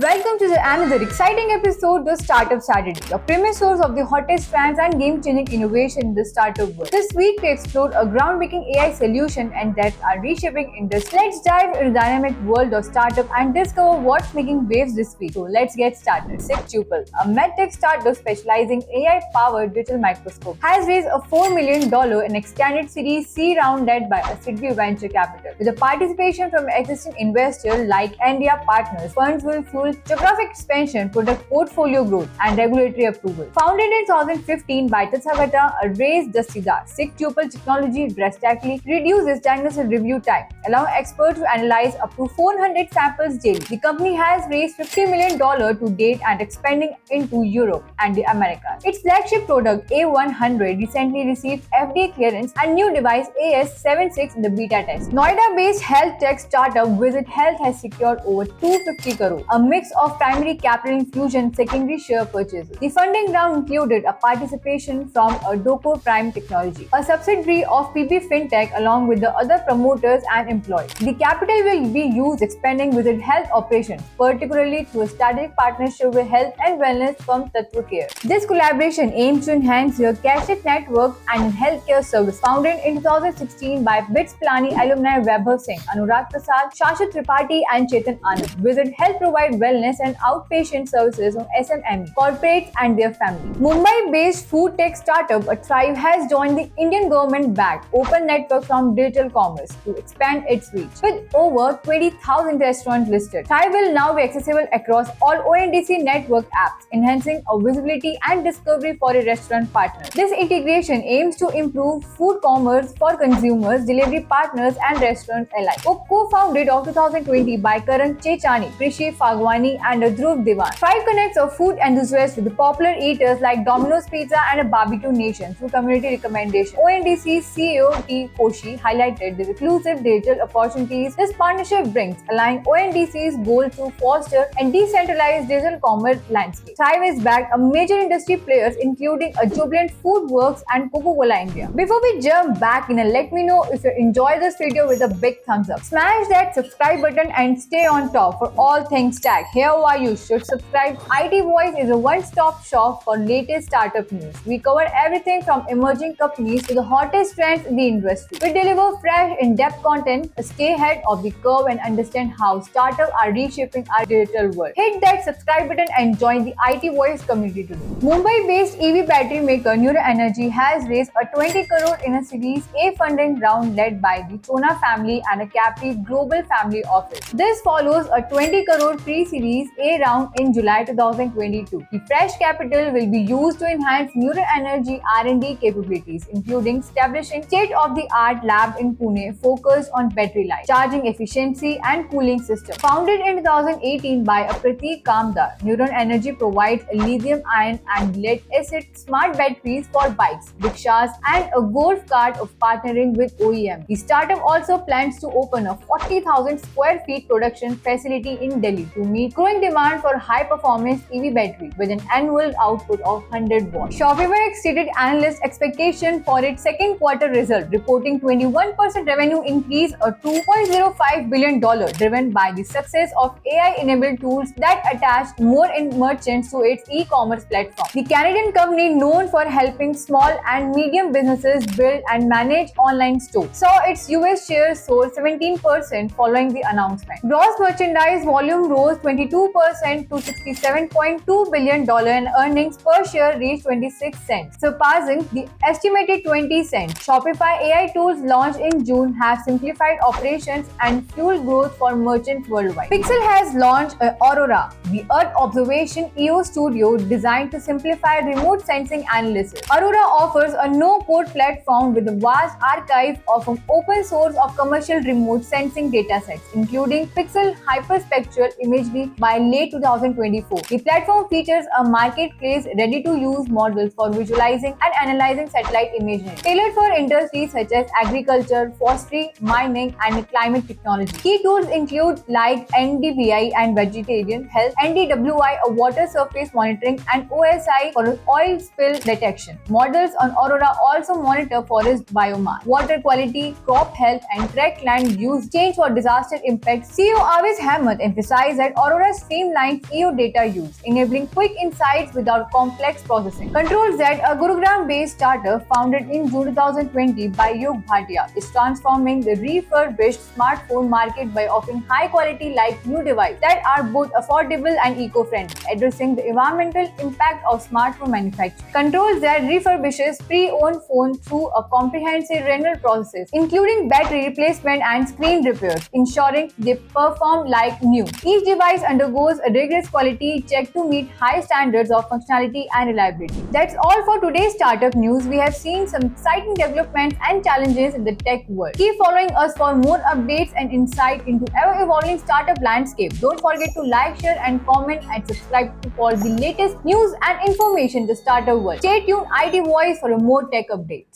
Welcome to another exciting episode of Startup Saturday, your premier source of the hottest trends and game-changing innovation in the startup world. This week, we explore a groundbreaking AI solution and that are reshaping industry. Let's dive into the dynamic world of startup and discover what's making waves this week. So let's get started. SICTuple, a medtech startup specializing in AI-powered digital microscope, has raised a $4 million in extended Series C round led by Acidity Venture Capital. With the participation from existing investors like India Partners, funds will fuel geographic expansion, product portfolio growth, and regulatory approval. Founded in 2015 by Tathagata, a raised Dasida, SICTuple technology drastically reduces diagnosis review time, allowing experts to analyze up to 400 samples daily. The company has raised $50 million to date and expanding into Europe and the Americas. Its flagship product A100 recently received FDA clearance and new device AS76 in the beta test. Noida-based health tech startup Visit Health has secured over 250 crore, a mix of primary capital infusion and secondary share purchases. The funding round included a participation from Doco Prime Technology, a subsidiary of PB Fintech, along with the other promoters and employees. The capital will be used expanding Visit Health operations, particularly through a strategic partnership with health and wellness firm Tattva Care. This collaboration aims to enhance your cashless network and healthcare service. Founded in 2016 by BITS Pilani alumni Vaibhav Singh, Anurag Prasad, Shashwat Tripathi, and Chetan Anand. Visit Health provide wellness and outpatient services on SME, corporates and their families. Mumbai-based food tech startup Thrive has joined the Indian government-backed open network from digital commerce to expand its reach. With over 20,000 restaurants listed, Thrive will now be accessible across all ONDC network apps, enhancing our visibility and discovery for a restaurant partner. This integration aims to improve food commerce for consumers, delivery partners, and restaurants alike. Co-founded in 2020 by Karan Chechani, Krishi Phagwani, and Dhruv Diwan. Thrive connects our food enthusiasts with popular eaters like Domino's Pizza and Barbecue Nation through community recommendation. ONDC CEO T. Koshi highlighted the exclusive digital opportunities this partnership brings, allowing ONDC's goal to foster a decentralized digital commerce landscape. Thrive is backed a major industry players including a Jubilant Foodworks and Coca-Cola India. Before we jump back in, let me know if you enjoyed this video with a big thumbs up. Smash that subscribe button and stay on top for all things tech. Here why you should subscribe. IT Voice is a one-stop shop for latest startup news. We cover everything from emerging companies to the hottest trends in the industry. We deliver fresh, in-depth content, stay ahead of the curve and understand how startups are reshaping our digital world. Hit that subscribe button and join the IT Voice community today. Mumbai-based EV battery maker Neuro Energy has raised a 20 crore in a Series A funding round led by the Chona family and a Capri Global Family Office. This follows a 20 crore pre-Series A round in July 2022. The fresh capital will be used to enhance Neuro Energy R&D capabilities, including establishing state-of-the-art lab in Pune focused on battery life, charging efficiency, and cooling system. Founded in 2018 by Prateek Kamdar, Neuro Energy provides a lithium-ion and lead-acid smart batteries for bikes, rickshaws, and a golf cart of partnering with OEM. The startup also plans to open a 40,000 square feet production facility in Delhi to meet growing demand for high-performance EV battery with an annual output of 100 watts. Shopify exceeded analyst expectation for its second quarter result, reporting 21% revenue increase to $2.05 billion, driven by the success of AI-enabled tools that attach more merchants to its e-commerce platform. The Canadian company, known for helping small and medium businesses build and manage online stores, saw its US shares soar 17% following the announcement. Gross merchandise volume rose 22% to $67.2 billion and earnings per share reached 26 cents, surpassing the estimated 20 cents. Shopify AI tools launched in June have simplified operations and fueled growth for merchants worldwide. Pixel has launched Aurora, the Earth Observation EO Studio designed to simplify remote sensing analysis. Aurora offers a no-code platform with a vast archive of open source of commercial remote sensing datasets, including Pixel hyperspectral imagery by late 2024. The platform features a marketplace ready-to-use model for visualizing and analyzing satellite imagery, tailored for industries such as agriculture, forestry, mining, and climate technology. Key tools include like NDVI and vegetarian health, NDWI, a water surface monitoring, and OSI for oil spill detection. Models on Aurora also monitor forest biomass, water quality, crop health, and track land use change for disaster impact. CEO Aviz Ahmed emphasized that Aurora streamlines EO data use, enabling quick insights without complex processing. Control Z, a Gurugram-based startup founded in June 2020 by Yug Bhatia, is transforming the refurbished smartphone market by offering high-quality like new devices that are both affordable and eco-friendly, addressing the environmental impact of smartphone manufacturing. Control Z refurbishes pre-owned phones through a comprehensive renewal process, including battery replacement and screen repairs, ensuring they perform like new. Each device undergoes a rigorous quality check to meet high standards of functionality and reliability. That's all for today's startup news. We have seen some exciting developments and challenges in the tech world. Keep following us for more updates and insight into ever-evolving startup landscape. Don't forget to like, share, and comment and subscribe to follow the latest news and information in the startup world. Stay tuned, IT Voice, for more tech updates.